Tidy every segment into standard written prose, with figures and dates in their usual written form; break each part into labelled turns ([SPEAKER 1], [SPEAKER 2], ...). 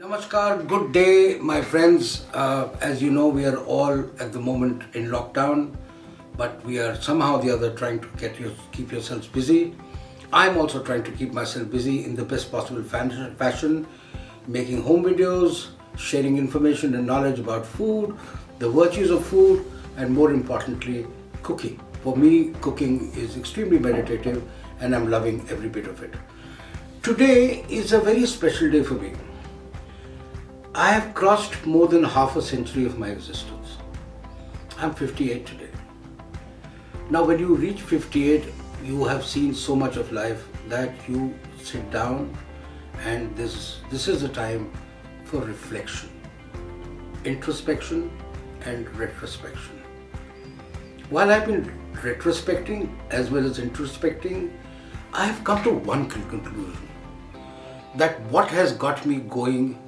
[SPEAKER 1] Namaskar, good day, my friends. As you know, we are all at the moment in lockdown, but we are somehow or the other trying to keep yourselves busy. I'm also trying to keep myself busy in the best possible fashion, making home videos, sharing information and knowledge about food, the virtues of food, and more importantly, cooking. For me, cooking is extremely meditative and I'm loving every bit of it. Today is a very special day for me. I have crossed more than half a century of my existence. I'm 58 today. Now when you reach 58, you have seen so much of life that you sit down and this is a time for reflection, introspection and retrospection. While I've been retrospecting as well as introspecting, I have come to one conclusion, that what has got me going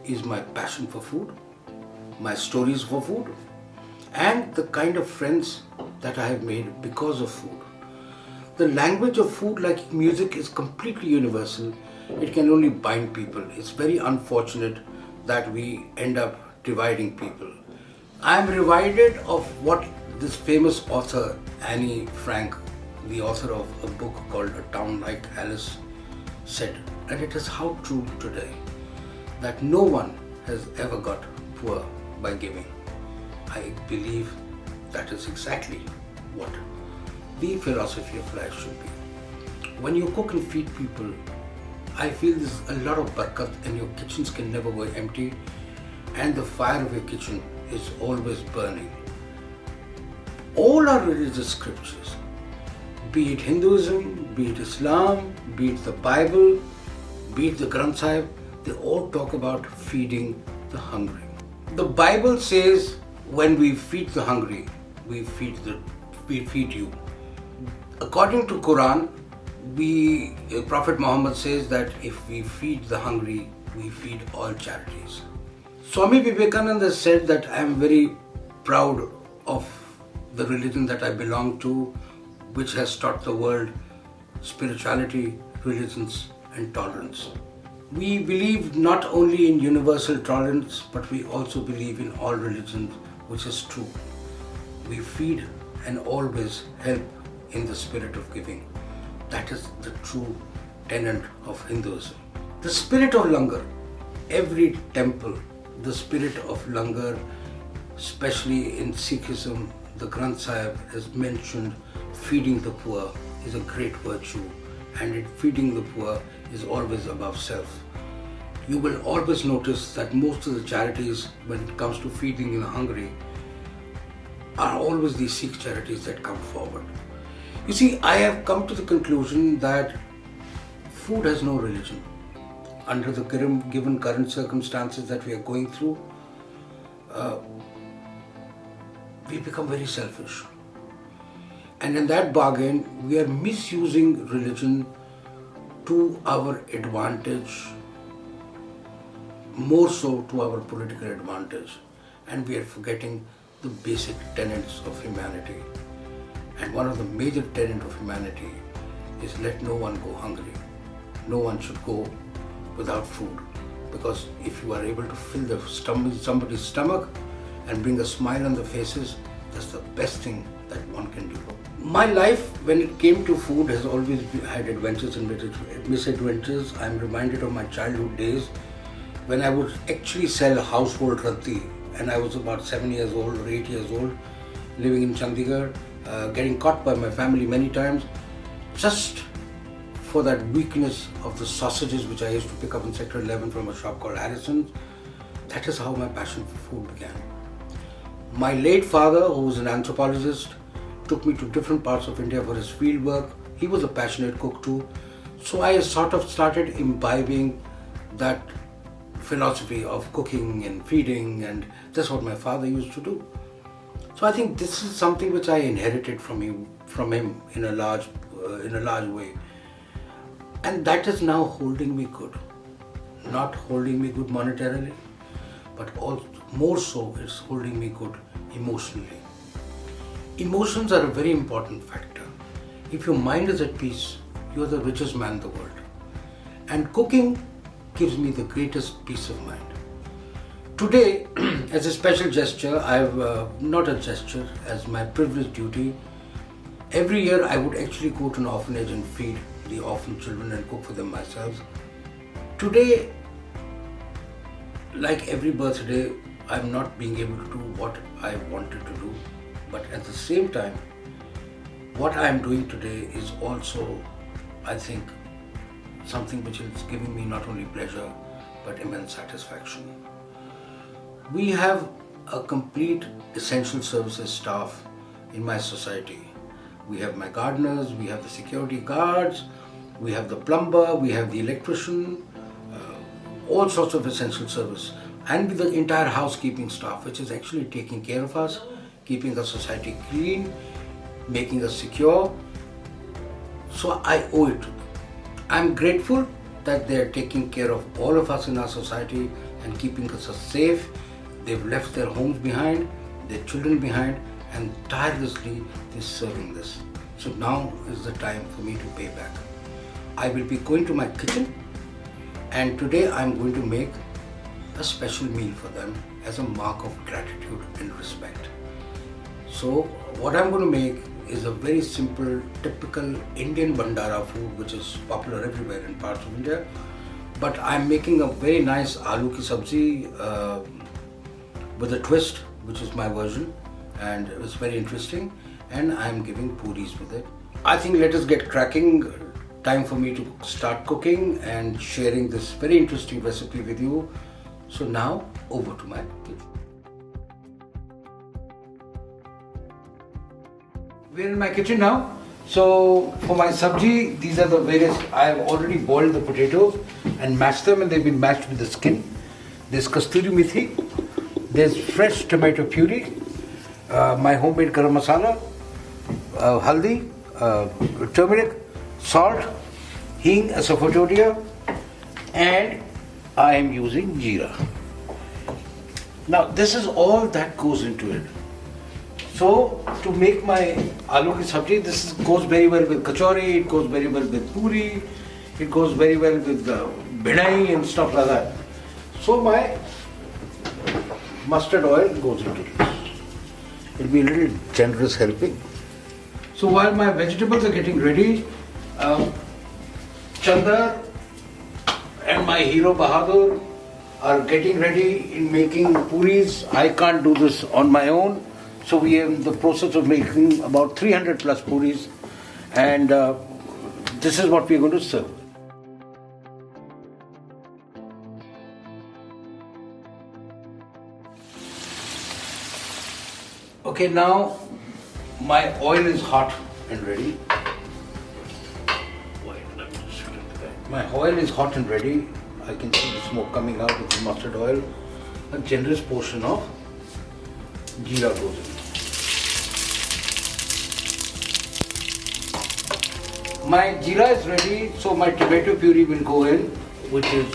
[SPEAKER 1] is my passion for food, my stories for food, and the kind of friends that I have made because of food. The language of food, like music, is completely universal. It can only bind people. It's very unfortunate that we end up dividing people. I am reminded of what this famous author, Anne Frank, the author of a book called A Town Like Alice, said, and it is how true today, that no one has ever got poor by giving. I believe that is exactly what the philosophy of life should be. When you cook and feed people, I feel there's a lot of barakat and your kitchens can never go empty and the fire of your kitchen is always burning. All our religious scriptures, be it Hinduism, be it Islam, be it the Bible, be it the Granth Sahib, they all talk about feeding the hungry. The Bible says when we feed the hungry, we feed you. According to Quran, Prophet Muhammad says that if we feed the hungry, we feed all charities. Swami Vivekananda said that I am very proud of the religion that I belong to, which has taught the world spirituality, religions and tolerance. We believe not only in universal tolerance, but we also believe in all religions, which is true. We feed and always help in the spirit of giving. That is the true tenet of Hinduism. The spirit of Langar, every temple, the spirit of Langar, especially in Sikhism, the Granth Sahib has mentioned feeding the poor is a great virtue, and feeding the poor is always above self. You will always notice that most of the charities, when it comes to feeding the hungry, are always these Sikh charities that come forward. You see, I have come to the conclusion that food has no religion. Under the given current circumstances that we are going through, we become very selfish. And in that bargain, we are misusing religion to our advantage, more so to our political advantage. And we are forgetting the basic tenets of humanity. And one of the major tenets of humanity is let no one go hungry. No one should go without food. Because if you are able to fill somebody's stomach and bring a smile on their faces, that's the best thing that one can do. My life, when it came to food, has always had adventures and misadventures. I'm reminded of my childhood days when I would actually sell household rati, and I was about 7 years old or 8 years old, living in Chandigarh, getting caught by my family many times, just for that weakness of the sausages which I used to pick up in Sector 11 from a shop called Harrison's. That is how my passion for food began. My late father, who was an anthropologist, took me to different parts of India for his field work. He was a passionate cook too. So I sort of started imbibing that philosophy of cooking and feeding, and that's what my father used to do. So I think this is something which I inherited from him in a large way. And that is now holding me good. Not holding me good monetarily, but also more so it's holding me good emotionally. Emotions are a very important factor. If your mind is at peace, you are the richest man in the world. And cooking gives me the greatest peace of mind. Today, as a special gesture, not a gesture, as my privileged duty, every year I would actually go to an orphanage and feed the orphan children and cook for them myself. Today, like every birthday, I'm not being able to do what I wanted to do, but at the same time, what I'm doing today is also, I think, something which is giving me not only pleasure, but immense satisfaction. We have a complete essential services staff in my society. We have my gardeners, we have the security guards, we have the plumber, we have the electrician, all sorts of essential service, and with the entire housekeeping staff, which is actually taking care of us, keeping our society clean, making us secure. So I owe it to them. I'm grateful that they're taking care of all of us in our society and keeping us safe. They've left their homes behind, their children behind, and tirelessly they're serving this. So now is the time for me to pay back. I will be going to my kitchen, and today I'm going to make a special meal for them as a mark of gratitude and respect. So what I'm going to make is a very simple, typical Indian bandara food, which is popular everywhere in parts of India. But I'm making a very nice aloo ki sabzi with a twist, which is my version, and it's very interesting. And I'm giving puris with it. I think let us get cracking. Time for me to start cooking and sharing this very interesting recipe with you. So now, over to my kitchen. We're in my kitchen now. So for my sabji, these are the various, I've already boiled the potatoes and mashed them, and they've been mashed with the skin. There's kasturi methi, there's fresh tomato puree, my homemade garam masala, haldi, turmeric, salt, hing, asafoetida, and I am using jeera. Now this is all that goes into it. So to make my aloo ki sabji, goes very well with kachori, it goes very well with puri, it goes very well with bhinai and stuff like that. So my mustard oil goes into this. It'll be a little generous helping. So while my vegetables are getting ready, Chandar and my hero Bahadur are getting ready in making puris. I can't do this on my own. So we are in the process of making about 300 plus puris, and this is what we are going to serve. Okay, now my oil is hot and ready. My oil is hot and ready. I can see the smoke coming out with the mustard oil. A generous portion of jeera goes in. My jeera is ready, so my tomato puree will go in, which is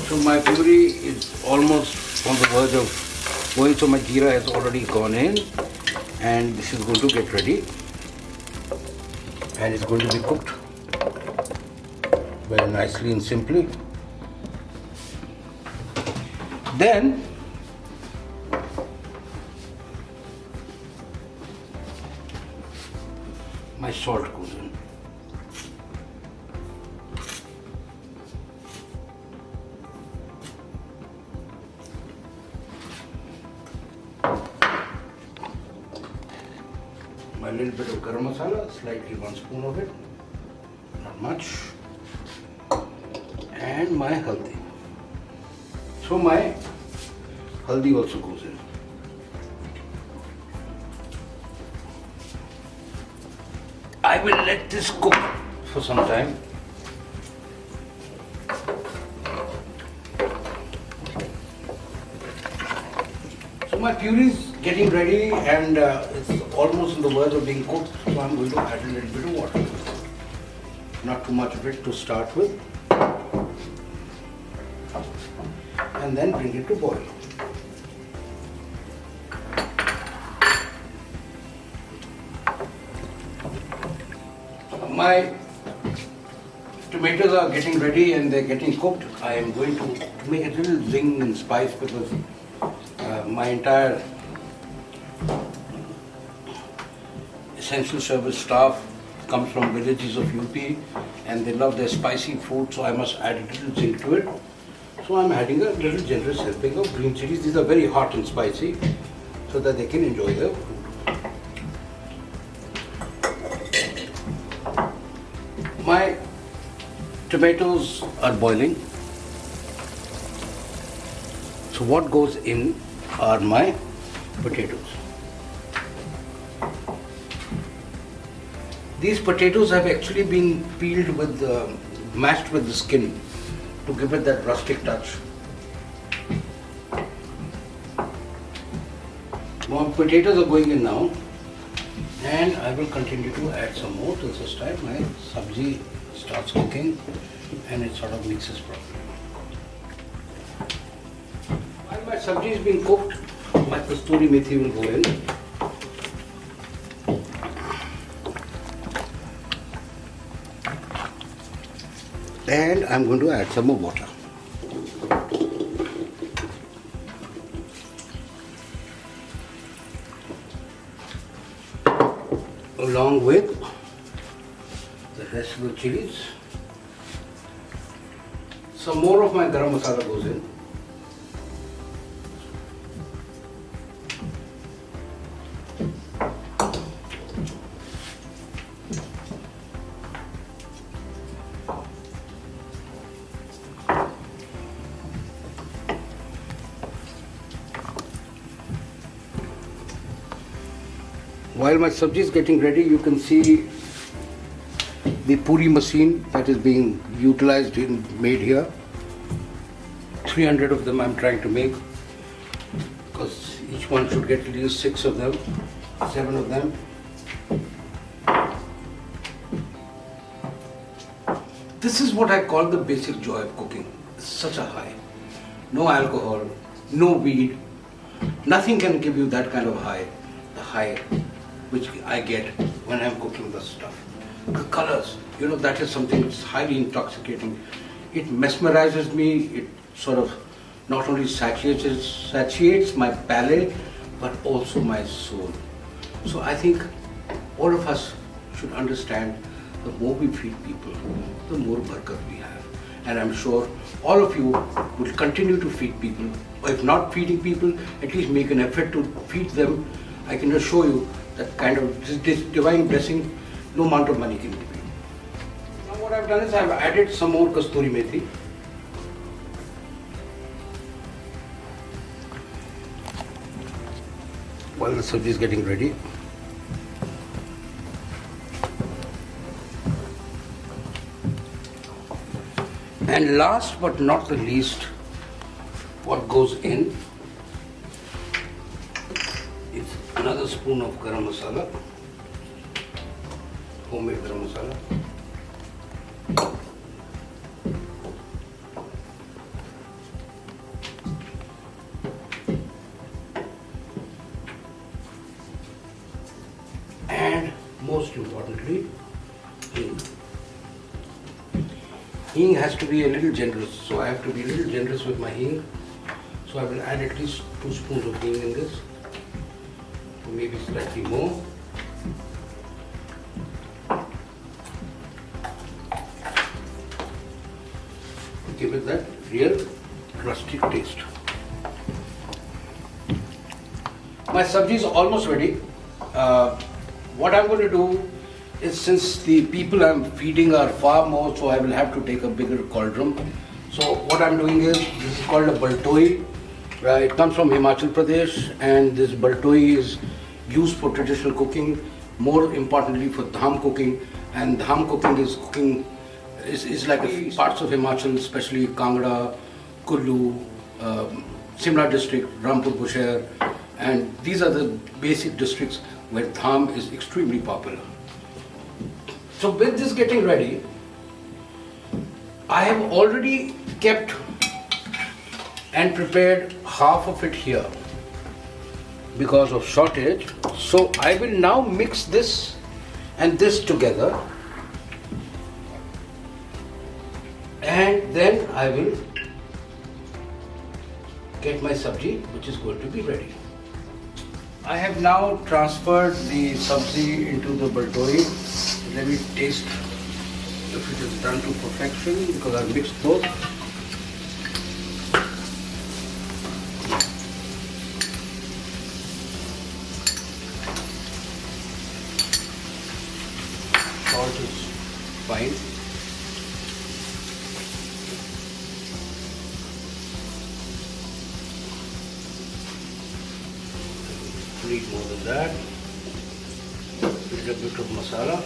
[SPEAKER 1] so my puree is almost on the verge of going, so my jeera has already gone in, and this is going to get ready, and it's going to be cooked very nicely and simply. Then my salt goes in. My little bit of garam masala, slightly 1 spoon of it, not much, and my haldi. So my haldi also goes in. I will let this cook for some time. So my puree is getting ready, and it's almost on the verge of being cooked, so I'm going to add a little bit of water. Not too much of it to start with, and then bring it to boil. My tomatoes are getting ready and they're getting cooked. I am going to make a little zing and spice because my entire essential service staff comes from villages of UP and they love their spicy food, so I must add a little zing to it. So I'm adding a little generous helping of green chilies. These are very hot and spicy so that they can enjoy the food. My tomatoes are boiling. So what goes in are my potatoes. These potatoes have actually been peeled with, mashed with the skin to give it that rustic touch. More potatoes are going in now, and I will continue to add some more till such time my sabji starts cooking and it sort of mixes properly. While my sabji is being cooked, my kasturi methi will go in. And I'm going to add some more water. Along with the rest of the chilies. Some more of my garam masala goes in. While my sabji is getting ready, you can see the puri machine that is being utilized and made here. 300 of them I'm trying to make because each one should get at least 6 of them, 7 of them. This is what I call the basic joy of cooking. It's such a high. No alcohol, no weed. Nothing can give you that kind of high. The high which I get when I'm cooking this stuff. The colors, that is something that's highly intoxicating. It mesmerizes me. It sort of not only satiates my palate, but also my soul. So I think all of us should understand the more we feed people, the more barakat we have. And I'm sure all of you will continue to feed people. Or if not feeding people, at least make an effort to feed them. I can assure you that kind of this divine blessing, no amount of money can give you. Now what I've done is I've added some more kasturi methi. While the sabji is getting ready. And last but not the least, what goes in is another spoon of garam masala, homemade garam masala. And most importantly, hing. Hing has to be a little generous, so I have to be a little generous with my hing. So I will add at least 2 spoons of hing in this, or maybe slightly more. Give it that real rustic taste. My sabji is almost ready. What I'm going to do is, since the people I'm feeding are far more, so I will have to take a bigger cauldron. So what I'm doing is, this is called a baltoi. It comes from Himachal Pradesh, and this baltoi is used for traditional cooking, more importantly for dham cooking. And dham cooking is like parts of Himachal, especially Kangra, Kullu, Simla district, Rampur Bushehr, and these are the basic districts where dham is extremely popular. So with this getting ready, I have already kept and prepared half of it here because of shortage. So I will now mix this and this together And then I will get my sabji, which is going to be ready. I have now transferred the sabzi into the baldoi. Let me taste if it is done to perfection, because I've mixed both. Salt is fine. Need more than that. Little bit of masala.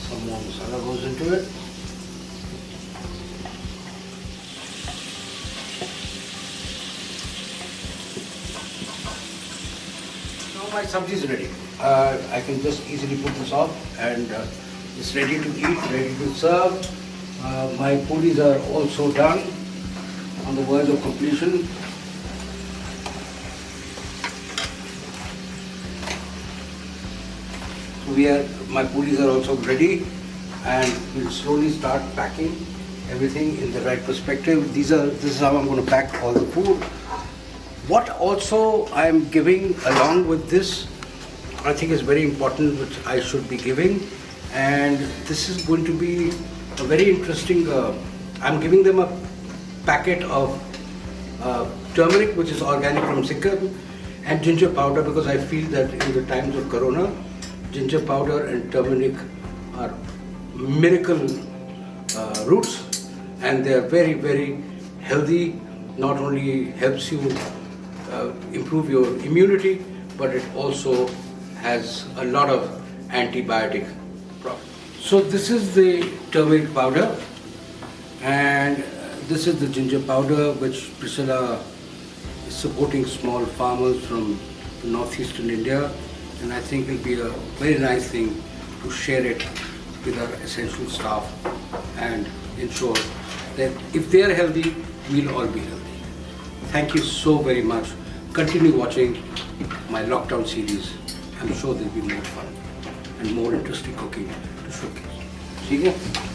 [SPEAKER 1] Some more masala goes into it. Now my sabji is ready. I can just easily put this off, and it's ready to eat, ready to serve. My puris are also done, on the verge of completion. My puris are also ready, and we'll slowly start packing everything in the right perspective. This is how I'm going to pack all the food. What also I am giving along with this, I think is very important, which I should be giving, and this is going to be a very interesting. I'm giving them a packet of turmeric, which is organic from Sikkim, and ginger powder, because I feel that in the times of Corona, ginger powder and turmeric are miracle roots, and they are very, very healthy. Not only helps you improve your immunity, but it also has a lot of antibiotic properties. So this is the turmeric powder, and this is the ginger powder, which Priscilla is supporting small farmers from northeastern India. And I think it'll be a very nice thing to share it with our essential staff and ensure that if they are healthy, we'll all be healthy. Thank you so very much. Continue watching my lockdown series. I'm sure there'll be more fun and more interesting cooking to showcase. See you.